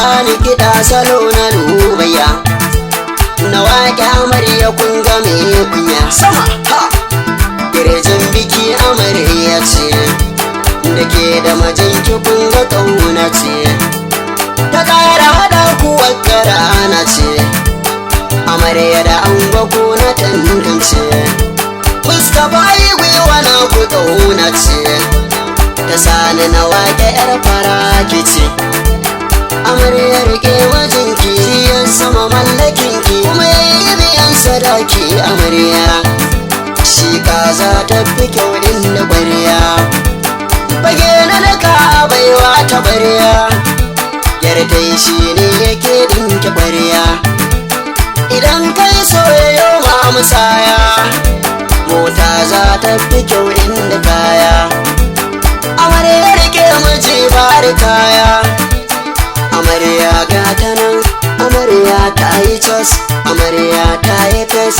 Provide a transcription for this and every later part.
bani kiɗa salo na lubayya, na waƙe amarya kun ga me kunya sama ha. Girjin biki amarya ce da ke da majinki kun ga ƙauna ce, ta ƙara haɗa kuwa rana ce, amarya da ango ko na tantance. Mustapha yi gwiwa na ku ƙauna ce, ta sani na waƙe 'yar faraki ce. Amarya rike majinki ya sama mallakinki, kuma ya yi biyan sadaki amarya. Shi kaza ta fi kyau inda ƙwarya, fage na daka baiwa ta barya. Yartai shi ne yake dinke ƙwarya, idan kai soyayyo ma musaya. Mota za ta fi kyau inda kaya, amarya rike miji bari kaya. Amarya gata nan, amarya ta yi cas, amarya ta yi fes.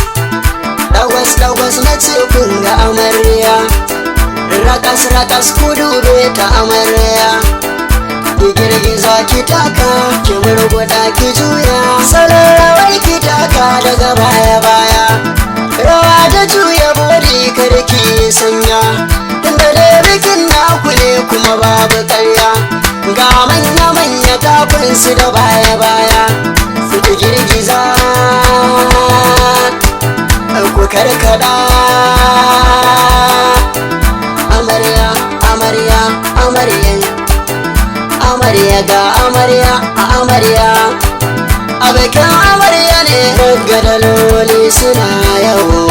Dagwas dagwas na ce kun ga amarya, rakas rakas ku dube ta amarya. Ki girgiza ki taka, ki murguda ki juya, salon rawar ki taka daga baya baya. Rawa da juya bodi karki sanya, tunda da bikin naku ne kuma babu karya. Ga manya-manya tafinsu da baya-baya, ku girgiza ku karkada. Amarya, amarya, amarya, amarya ga amarya a amarya. A bikin amarya ne daga daloli suna yawo,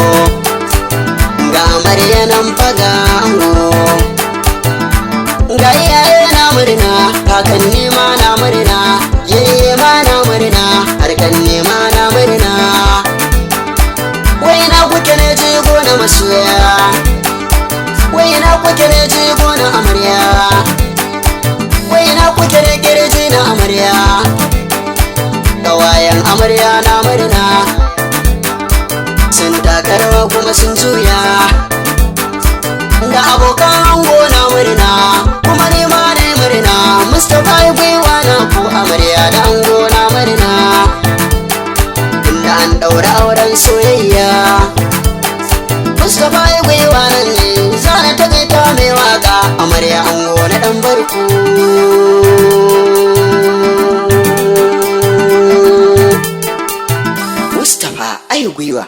ga amarya nan faga ango. Ga iyaye na murna, kakanni ma na murna, yayye ma na murna, harkanni ma na murna. Wai na kuke ne jigo na masoya, wai na kuke ne jigo na amarya, wai na kuke ne kirji na amarya. Ƙawayen amarya na murna, sun taka rawa kuma sun juya. Da abokan ango na murna, kuma ni ma ne murna. Mustapha yi gwiwa na ko amarya da ango na murna, inda an ɗaura auren soyayya. Mustapha yi gwiwa nan ne zana ta gaita mai waka, amarya ango na ɗan barku. Mustapha yi gwiwa.